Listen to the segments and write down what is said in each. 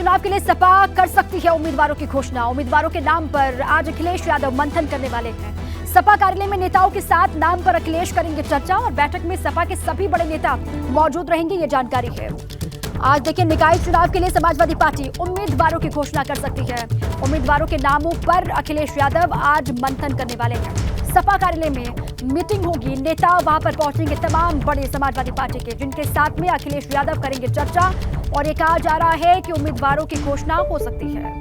चुनाव के लिए सपा कर सकती है उम्मीदवारों की घोषणा। उम्मीदवारों के नाम पर आज अखिलेश यादव मंथन करने वाले हैं। सपा कार्यालय में नेताओं के साथ नाम पर अखिलेश करेंगे चर्चा और बैठक में सपा के सभी बड़े नेता मौजूद रहेंगे, ये जानकारी है। आज देखिए, निकाय चुनाव के लिए समाजवादी पार्टी उम्मीदवारों की घोषणा कर सकती है। उम्मीदवारों के नामों पर अखिलेश यादव आज मंथन करने वाले हैं। सपा कार्यालय में मीटिंग होगी, नेता वहां पर पहुंचेंगे तमाम बड़े समाजवादी पार्टी के, जिनके साथ में अखिलेश यादव करेंगे चर्चा और ये कहा जा रहा है कि उम्मीदवारों की घोषणा हो सकती है।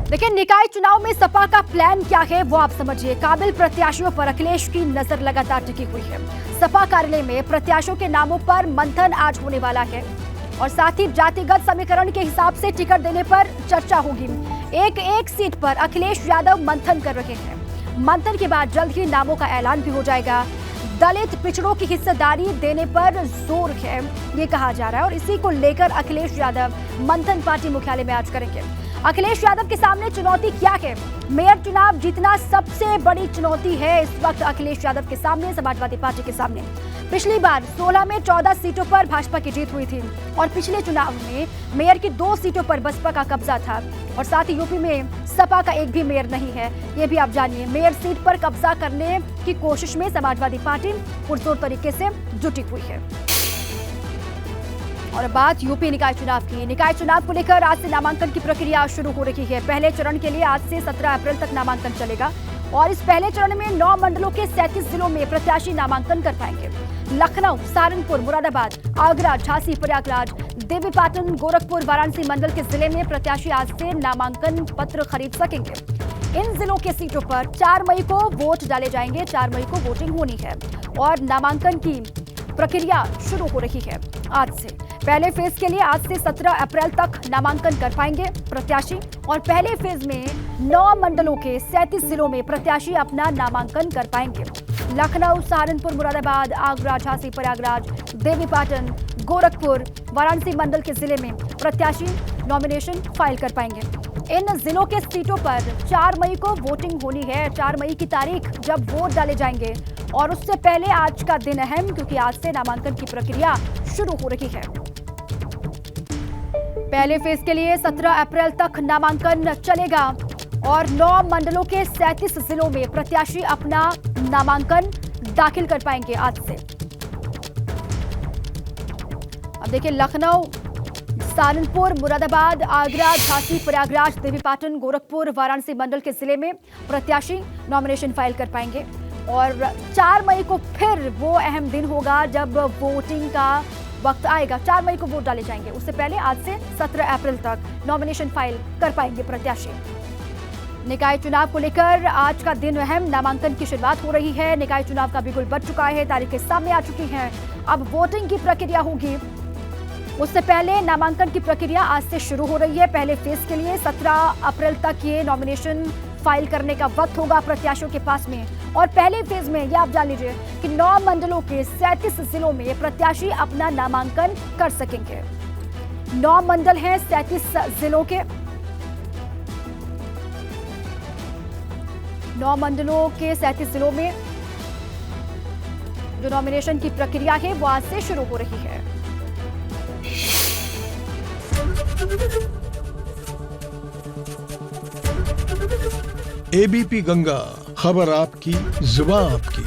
देखिए, निकाय चुनाव में सपा का प्लान क्या है वो आप समझिए। काबिल प्रत्याशियों पर अखिलेश की नजर लगातार टिकी हुई है। सपा कार्यालय में प्रत्याशियों के नामों पर मंथन आज होने वाला है और साथ ही जातिगत समीकरण के हिसाब से टिकट देने पर चर्चा होगी। एक सीट पर अखिलेश यादव मंथन कर रहे हैं। मंथन के बाद जल्द ही नामों का ऐलान भी हो जाएगा। दलित पिछड़ों की हिस्सेदारी देने पर जोर है, ये कहा जा रहा है और इसी को लेकर अखिलेश यादव मंथन पार्टी मुख्यालय में आज करेंगे। अखिलेश यादव के सामने चुनौती क्या है? मेयर चुनाव जीतना सबसे बड़ी चुनौती है इस वक्त अखिलेश यादव के सामने, समाजवादी पार्टी के सामने। पिछली बार 16 में 14 सीटों पर भाजपा की जीत हुई थी और पिछले चुनाव में मेयर की 2 सीटों पर बसपा का कब्जा था और साथ ही यूपी में सपा का एक भी मेयर नहीं है, ये भी आप जानिए। मेयर सीट पर कब्जा करने की कोशिश में समाजवादी पार्टी पुरजोर तरीके से जुटी हुई है। और बात यूपी निकाय चुनाव की। निकाय चुनाव को लेकर आज से नामांकन की प्रक्रिया शुरू हो रही है। पहले चरण के लिए आज से 17 अप्रैल तक नामांकन चलेगा और इस पहले चरण में 9 मंडलों के 37 जिलों में प्रत्याशी नामांकन कर पाएंगे। लखनऊ, सहारनपुर, मुरादाबाद, आगरा, झांसी, प्रयागराज, देवीपाटन, गोरखपुर, वाराणसी मंडल के जिले में प्रत्याशी आज से नामांकन पत्र खरीद सकेंगे। इन जिलों के सीटों पर 4 मई को वोट डाले जाएंगे। 4 मई को वोटिंग होनी है और नामांकन की प्रक्रिया शुरू हो रही है आज से। पहले फेज के लिए आज से 17 अप्रैल तक नामांकन कर पाएंगे प्रत्याशी और पहले फेज में 9 मंडलों के 37 जिलों में प्रत्याशी अपना नामांकन कर पाएंगे। लखनऊ, सहारनपुर, मुरादाबाद, आगरा, झांसी, प्रयागराज, देवीपाटन, गोरखपुर, वाराणसी मंडल के जिले में प्रत्याशी नॉमिनेशन फाइल कर पाएंगे। इन जिलों के सीटों पर 4 मई को वोटिंग होनी है। 4 मई की तारीख जब वोट डाले जाएंगे और उससे पहले आज का दिन अहम, क्योंकि आज से नामांकन की प्रक्रिया शुरू हो रही है। पहले फेज के लिए 17 अप्रैल तक नामांकन चलेगा और 9 मंडलों के 37 जिलों में प्रत्याशी अपना नामांकन दाखिल कर पाएंगे आज से। अब देखिए, लखनऊ, सहारनपुर, मुरादाबाद, आगरा, झांसी, प्रयागराज, देवीपाटन, गोरखपुर, वाराणसी मंडल के जिले में प्रत्याशी नॉमिनेशन फाइल कर पाएंगे और 4 मई को फिर वो अहम दिन होगा जब वोटिंग का वक्त आएगा। 4 मई को वोट डाले जाएंगे। उससे पहले आज से 17 अप्रैल तक नॉमिनेशन फाइल कर पाएंगे प्रत्याशी। निकाय चुनाव को लेकर आज का दिन अहम, नामांकन की शुरुआत हो रही है। निकाय चुनाव का बिगुल बज चुका है, तारीखें सामने आ चुकी हैं। अब वोटिंग की प्रक्रिया होगी। उससे पहले नामांकन की प्रक्रिया आज से शुरू हो रही है। पहले फेज के लिए 17 अप्रैल तक ये नॉमिनेशन फाइल करने का वक्त होगा प्रत्याशियों के पास में और पहले फेज में ये आप जान लीजिए कि 9 मंडलों के 37 जिलों में प्रत्याशी अपना नामांकन कर सकेंगे। 9 मंडल हैं 37 जिलों के। 9 मंडलों के 37 जिलों में जो नॉमिनेशन की प्रक्रिया है वो आज से शुरू हो रही है। एबीपी गंगा, खबर आपकी, जुबान आपकी।